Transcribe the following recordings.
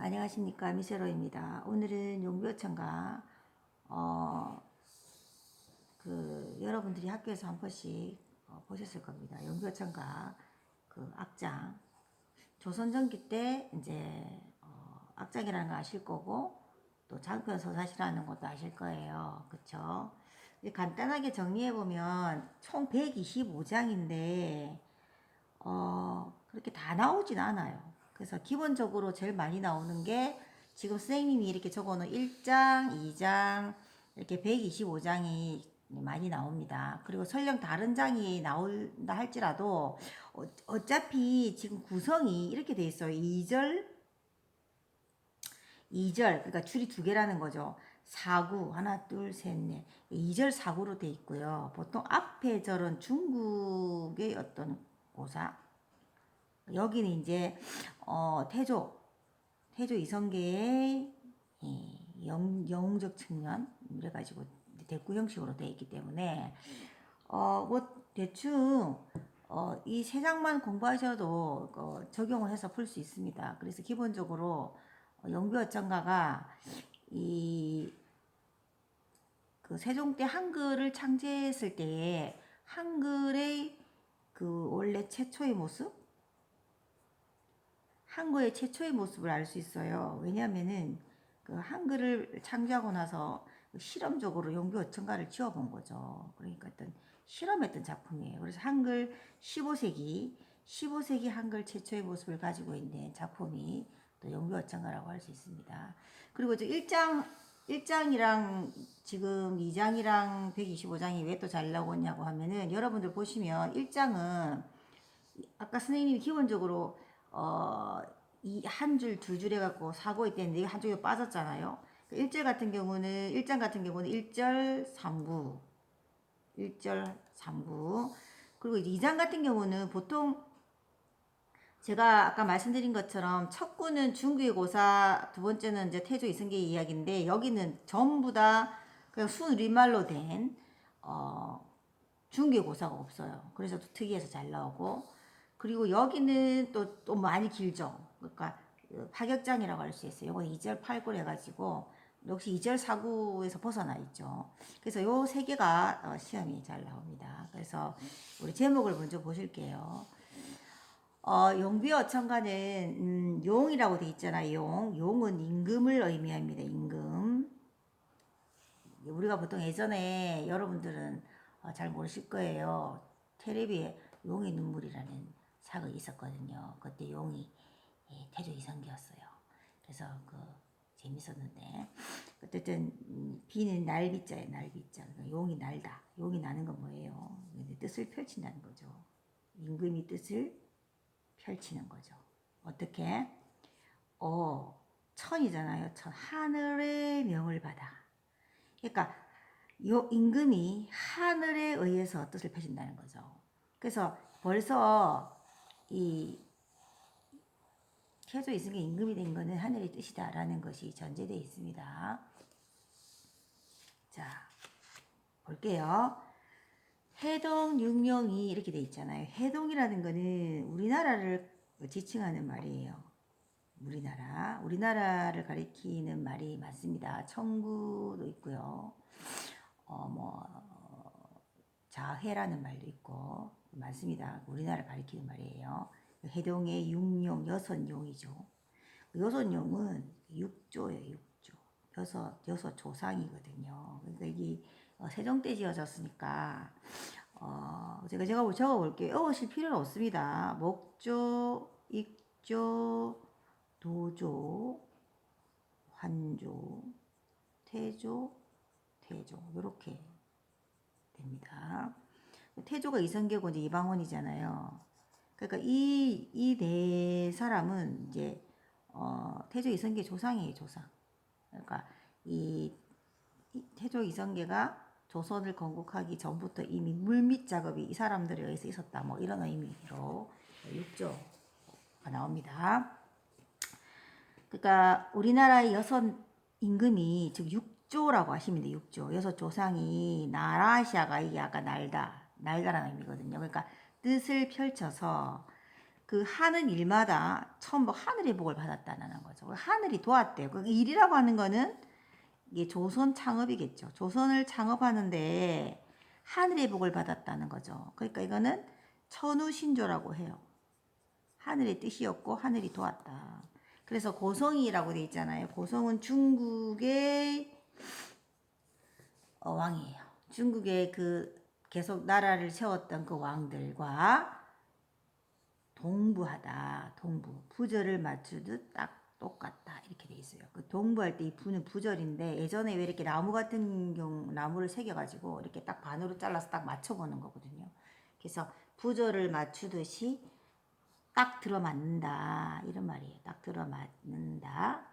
안녕하십니까, 미세로입니다. 오늘은 용비어천가 여러분들이 학교에서 한 번씩 보셨을 겁니다. 용비어천가 그 악장 조선전기 때 이제 악장이라는 거 아실 거고 또 장편 서사시라는 것도 아실 거예요. 그쵸? 간단하게 정리해 보면 총 125장인데 그렇게 다 나오진 않아요. 그래서 기본적으로 제일 많이 나오는 게 지금 선생님이 이렇게 적어놓은 1장, 2장, 이렇게 125장이 많이 나옵니다. 그리고 설령 다른 장이 나온다 할지라도 어차피 지금 구성이 이렇게 돼 있어요. 2절, 그러니까 줄이 두 개라는 거죠. 사구, 하나, 둘, 셋, 넷. 2절 사구로 돼 있고요. 보통 앞에 절은 중국의 어떤 고사, 여기는 이제 태조 이성계의 영웅적 측면 이래가지고 대구 형식으로 되어 있기 때문에 뭐 대충 이 세 장만 공부하셔도 적용을 해서 풀 수 있습니다. 그래서 기본적으로 영비어천가가 이 그 세종 때 한글을 창제했을 때에 한글의 그 원래 최초의 모습, 한글의 최초의 모습을 알 수 있어요. 왜냐하면은 그 한글을 창조하고 나서 실험적으로 용비어천가를 지어본 거죠. 그러니까 어떤 실험했던 작품이에요. 그래서 한글 15세기 한글 최초의 모습을 가지고 있는 작품이 또 용비어천가라고 할 수 있습니다. 그리고 이제 1장이랑 지금 2장이랑 125장이 왜 또 잘 나오냐고 하면은 여러분들 보시면 1장은 아까 선생님이 기본적으로 이 한 줄, 두 줄 해갖고 사고 있대는데 이거 한쪽에 빠졌잖아요. 1절 같은 경우는 1장 같은 경우는 1절 3구, 1절 3구. 그리고 2장 같은 경우는 보통 제가 아까 말씀드린 것처럼 첫 구는 중국의 고사, 두 번째는 이제 태조 이성계의 이야기인데 여기는 전부 다 그냥 순우리말로 된 중국의 고사가 없어요. 그래서 또 특이해서 잘 나오고, 그리고 여기는 또 많이 길죠. 그러니까 파격장이라고 할 수 있어요. 이건 2절 8구 해가지고 역시 2절 4구에서 벗어나 있죠. 그래서 요 세 개가 시험이 잘 나옵니다. 그래서 우리 제목을 먼저 보실게요. 용비어천가는 용이라고 돼 있잖아요. 용은 임금을 의미합니다. 임금. 우리가 보통 예전에 여러분들은 잘 모르실 거예요. 텔레비에 용의 눈물이라는 사극이 있었거든요. 그때 용이 태조 이성계였어요. 그래서 재밌었는데 어쨌든 비는 날비자예요. 날비자. 그러니까 용이 날다. 용이 나는 건 뭐예요? 뜻을 펼친다는 거죠. 임금이 뜻을 펼치는 거죠. 어떻게? 천이잖아요. 천. 하늘의 명을 받아. 그러니까 요 임금이 하늘에 의해서 뜻을 펴준다는 거죠. 그래서 벌써 이 태조 이성계 임금이 된 거는 하늘의 뜻이다라는 것이 전제되어 있습니다. 자, 볼게요. 해동 육룡이 이렇게 돼 있잖아요. 해동이라는 거는 우리나라를 지칭하는 말이에요. 우리나라를 가리키는 말이 맞습니다. 청구도 있고요. 자해라는 말도 있고 많습니다. 우리나라를 가리키는 말이에요. 해동의 육룡, 여섯용이죠. 여섯용은 육조예요, 육조. 여섯 조상이거든요. 그러니까 이게 세종 때 지어졌으니까 제가 적어볼게요. 외우실 필요는 없습니다. 목조, 익조, 도조, 환조, 태조, 이렇게 됩니다. 태조가 이성계고 이제 이방원이잖아요. 그러니까 이 네 사람은 이제 태조 이성계 조상이에요, 조상. 그러니까 이 태조 이성계가 조선을 건국하기 전부터 이미 물밑 작업이 이 사람들에 의해서 있었다. 뭐 이런 의미로 육조가 나옵니다. 그러니까 우리나라의 여섯 임금이 즉 육조라고 하시면 돼요. 육조. 여섯 조상이 나라시아가 이게 아까 날다라는 의미거든요. 그러니까 뜻을 펼쳐서 그 하는 일마다 처음 하늘의 복을 받았다는 거죠. 하늘이 도왔대요. 그 일이라고 하는 거는 이게 조선 창업이겠죠. 조선을 창업하는데 하늘의 복을 받았다는 거죠. 그러니까 이거는 천우신조라고 해요. 하늘의 뜻이었고 하늘이 도왔다. 그래서 고성이라고 돼 있잖아요. 고성은 중국의 왕이에요. 중국의 그 계속 나라를 세웠던 그 왕들과 동부하다. 동부. 부절을 맞추듯 딱 똑같다. 이렇게 돼 있어요. 그 동부할 때 이 부는 부절인데 예전에 왜 이렇게 나무 같은 경우 나무를 새겨가지고 이렇게 딱 반으로 잘라서 딱 맞춰보는 거거든요. 그래서 부절을 맞추듯이 딱 들어맞는다. 이런 말이에요. 딱 들어맞는다.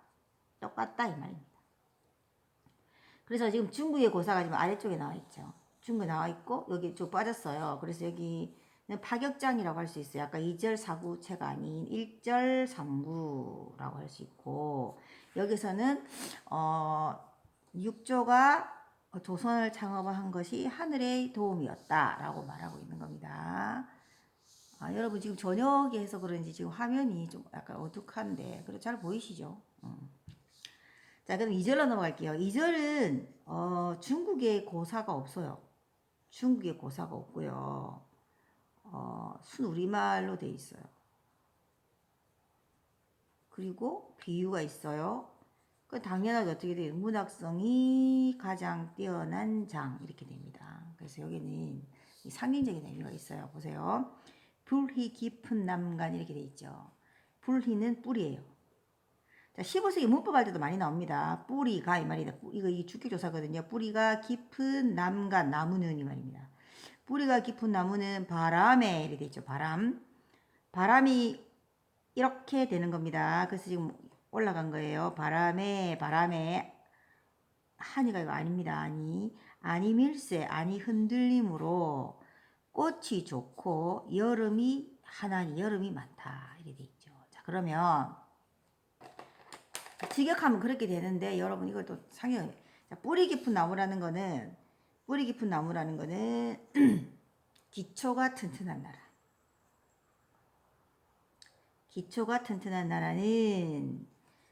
똑같다. 이 말입니다. 그래서 지금 중국의 고사가 지금 아래쪽에 나와 있죠. 중국에 나와 있고 여기 쭉 빠졌어요. 그래서 여기 파격장이라고 할 수 있어요. 아까 2절 4구체가 아닌 1절 3구라고 할 수 있고 여기서는 6조가 조선을 창업한 것이 하늘의 도움이었다라고 말하고 있는 겁니다. 여러분 지금 저녁에 해서 그런지 지금 화면이 좀 약간 어둑한데 그래 잘 보이시죠? 자 그럼 2절로 넘어갈게요. 2절은 중국의 고사가 없어요. 중국의 고사가 없고요. 순우리말로 돼 있어요. 그리고 비유가 있어요. 그 당연하게 어떻게 돼요? 문학성이 가장 뛰어난 장 이렇게 됩니다. 그래서 여기는 상징적인 의미가 있어요. 보세요. 불희 깊은 남간 이렇게 돼 있죠. 불희는 뿌리예요. 자, 15세기 문법 할 때도 많이 나옵니다. 뿌리가 이 말이다. 이거 이 주격조사거든요. 뿌리가 깊은 남간 나무는 이 말입니다. 뿌리가 깊은 나무는 바람에 이렇게 돼 있죠. 바람이 이렇게 되는 겁니다. 그래서 지금 올라간 거예요. 바람에 한이가 이거 아닙니다. 아니 밀세 아니 흔들림으로 꽃이 좋고 여름이 하나니 여름이 많다 이렇게 돼 있죠. 자 그러면 직역하면 그렇게 되는데 여러분 이것도 상형. 자 뿌리 깊은 나무라는 거는 기초가 튼튼한 나라. 기초가 튼튼한 나라는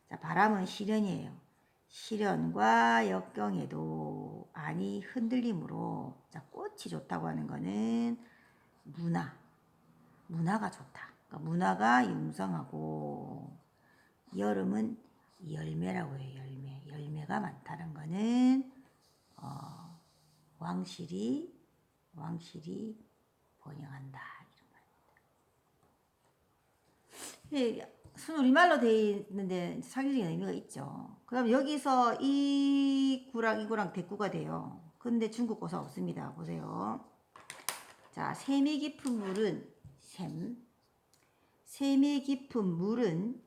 자 바람은 시련이에요. 시련과 역경에도 아니 흔들림으로 자 꽃이 좋다고 하는 거는 문화가 좋다. 그러니까 문화가 융성하고 여름은 열매라고 해요. 열매가 많다는 거는 왕실이 번영한다 이런 말입니다. 순우리말로 되어 있는데 상징적인 의미가 있죠. 그럼 여기서 이 구랑 대꾸가 돼요. 근데 중국 고사 없습니다. 보세요. 자, 샘이 깊은 물은 샘이 깊은 물은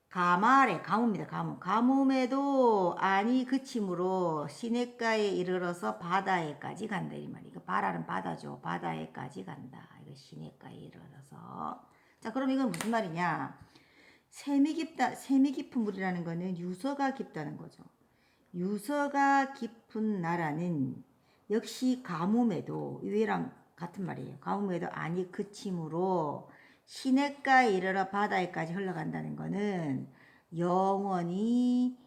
가뭄입니다. 가뭄에도 아니 그침으로 시냇가에 이르러서 바다에까지 간다 이 말이에요. 바다는 바다죠. 바다에까지 간다. 이거 시냇가에 이르러서. 자, 그럼 이건 무슨 말이냐? 샘이 깊은 물이라는 거는 유서가 깊다는 거죠. 유서가 깊은 나라는 역시 가뭄에도 이랑 같은 말이에요. 가뭄에도 아니 그침으로 시냇가에 이르러 바다에까지 흘러간다는 거는 영원히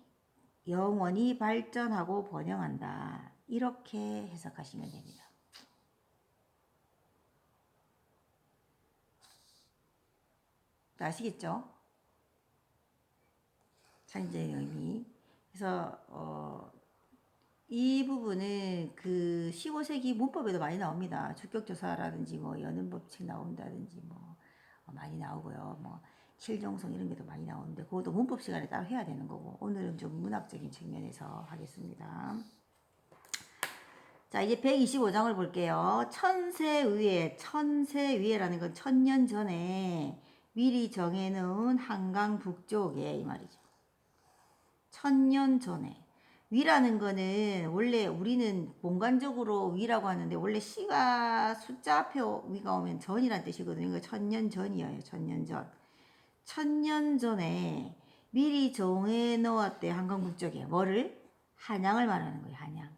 발전하고 번영한다. 이렇게 해석하시면 됩니다. 아시겠죠? 상징적인 의미. 그래서 이 부분은 그 15세기 문법에도 많이 나옵니다. 주격조사라든지 뭐 연음법칙 나온다든지 뭐 많이 나오고요. 뭐 칠종성 이런 게 더 많이 나오는데 그것도 문법 시간에 따로 해야 되는 거고 오늘은 좀 문학적인 측면에서 하겠습니다. 자 이제 125장을 볼게요. 천세위에라는 건 천년 전에 미리 정해놓은 한강 북쪽에 이 말이죠. 천년 전에 위라는 거는 원래 우리는 공간적으로 위라고 하는데 원래 시가 숫자 앞에 위가 오면 전이란 뜻이거든요. 이거 천년 전이에요. 천년 전. 천년 전에 미리 정해 놓았대 한강 북쪽에 뭐를? 한양을 말하는 거예요. 한양.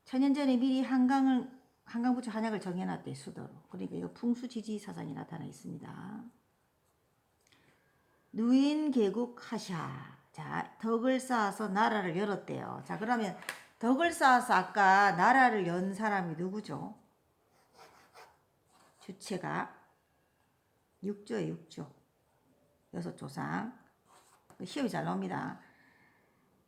천년 전에 미리 한강을 한강부처 한약을 정해놨대 수도로. 그러니까 이거 풍수지지 사상이 나타나 있습니다. 누인 개국 하샤. 자, 덕을 쌓아서 나라를 열었대요. 자, 그러면 덕을 쌓아서 아까 나라를 연 사람이 누구죠? 주체가 육조에 육조. 여섯 조상. 시험이 잘 나옵니다.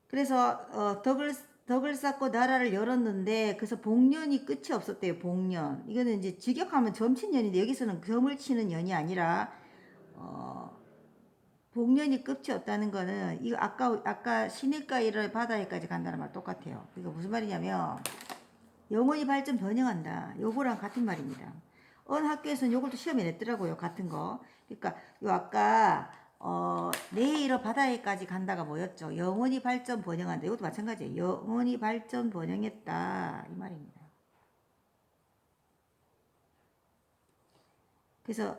그래서 덕을 쌓고 나라를 열었는데 그래서 복년이 끝이 없었대요. 복년. 이거는 이제 직역하면 점친년인데 여기서는 점을 치는 년이 아니라 복년이 끝이 없다는 거는 이거 아까 시냇가 이를 바다에까지 간다는 말 똑같아요. 그러니까 무슨 말이냐면 영혼이 발전 번영한다. 요거랑 같은 말입니다. 어느 학교에서는 요걸 또 시험에 냈더라고요. 같은 거. 그러니까 요 아까 내일어 바다에까지 간다가 뭐였죠? 영혼이 발전 번영한다. 이것도 마찬가지예요. 영혼이 발전 번영했다. 이 말입니다. 그래서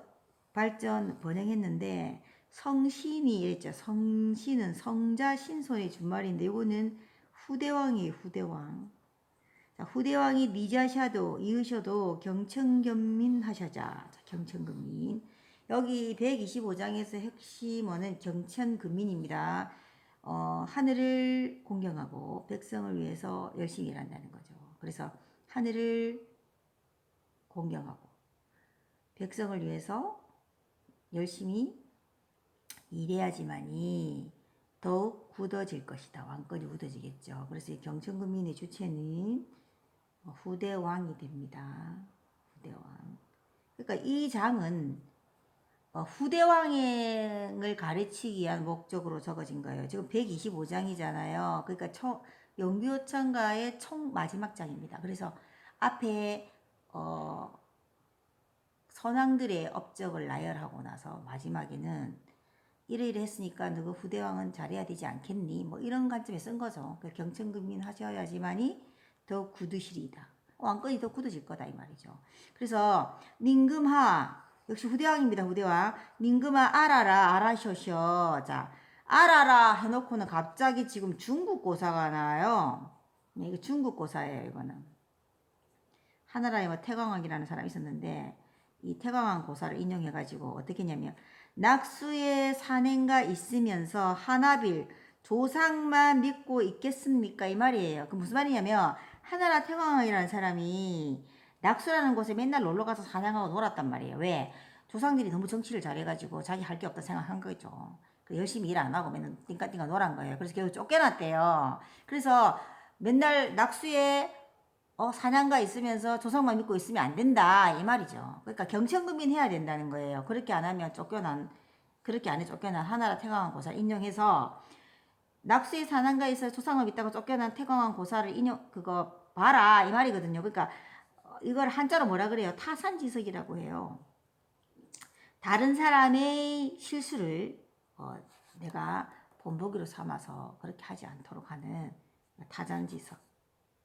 발전 번영했는데 성신이 이랬죠. 성신은 성자 신손의 준말인데 이거는 후대왕이에요. 후대왕. 자, 후대왕이 니자샤도 이으셔도 경천견민 하셔자. 자, 경천근민. 여기 125장에서 핵심어는 경천근민입니다. 하늘을 공경하고 백성을 위해서 열심히 일한다는 거죠. 그래서 하늘을 공경하고 백성을 위해서 열심히 일해야지만이 더욱 굳어질 것이다. 왕권이 굳어지겠죠. 그래서 경천근민의 주체는 후대왕이 됩니다. 후대왕. 그러니까 이 장은 후대왕을 가르치기 위한 목적으로 적어진 거예요. 지금 125장이잖아요. 그러니까 영비오천가의 총 마지막 장입니다. 그래서 앞에 선왕들의 업적을 나열하고 나서 마지막에는 이래 했으니까 너가 후대왕은 잘해야 되지 않겠니? 뭐 이런 관점에 쓴 거죠. 경천근민 하셔야지만이 더 굳으시리이다. 왕권이 더 굳어질 거다 이 말이죠. 그래서 닝금하 역시 후대왕입니다. 후대왕. 닝금하 알아라 알아셔셔. 자, 알아라 해놓고는 갑자기 지금 중국고사가 나요. 이거 중국고사예요. 이거는. 하나라에 뭐 태광왕이라는 사람이 있었는데 이 태광왕 고사를 인용해가지고 어떻게 했냐면 낙수의 산행가 있으면서 하나빌 조상만 믿고 있겠습니까? 이 말이에요. 그 무슨 말이냐면 하나라 태광왕이라는 사람이 낙수라는 곳에 맨날 놀러가서 사냥하고 놀았단 말이에요. 왜? 조상들이 너무 정치를 잘해가지고 자기 할 게 없다 생각한 거죠. 열심히 일 안 하고 맨날 띵까띵까 놀한 거예요. 그래서 결국 쫓겨났대요. 그래서 맨날 낙수에 사냥가 있으면서 조상만 믿고 있으면 안 된다 이 말이죠. 그러니까 경천금민 해야 된다는 거예요. 그렇게 안 하면 그렇게 안 해 쫓겨난 하나라 태광왕 고사를 인용해서 낙수의 사냥가에서 조상만 믿다가 쫓겨난 태광왕 고사를 그거 봐라 이 말이거든요. 그러니까 이걸 한자로 뭐라 그래요? 타산지석이라고 해요. 다른 사람의 실수를 내가 본보기로 삼아서 그렇게 하지 않도록 하는 타산지석.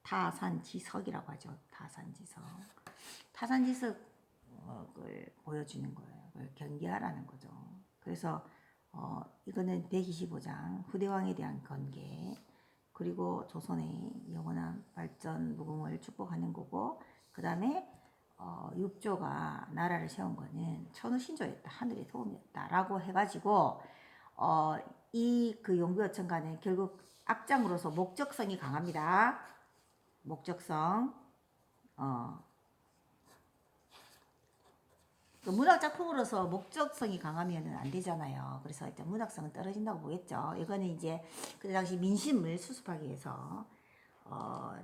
타산지석이라고 하죠. 타산지석. 타산지석을 보여주는 거예요. 그걸 경계하라는 거죠. 그래서 이거는 125장 후대왕에 대한 건계 그리고 조선의 영원한 발전 무궁을 축복하는 거고 그 다음에 육조가 나라를 세운 거는 천우신조였다. 하늘의 도움이었다. 라고 해가지고 이 그 용비어천가는 결국 악장으로서 목적성이 강합니다. 목적성. 문학 작품으로서 목적성이 강하면 안 되잖아요. 그래서 일단 문학성은 떨어진다고 보겠죠. 이거는 이제 그 당시 민심을 수습하기 위해서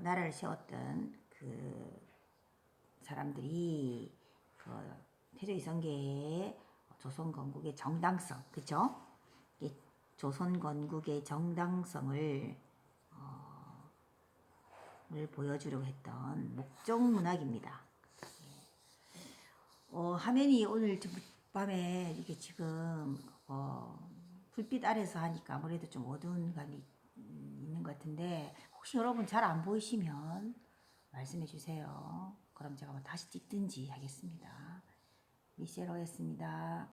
나라를 세웠던 그 사람들이 그 태조 이성계의 조선 건국의 정당성, 그렇죠? 조선 건국의 정당성을 보여주려고 했던 목적 문학입니다. 화면이 오늘 밤에 이게 지금 불빛 아래서 하니까 아무래도 좀 어두운 감이 있는 것 같은데 혹시 여러분 잘 안 보이시면 말씀해 주세요. 그럼 제가 다시 찍든지 하겠습니다. 미셸호였습니다.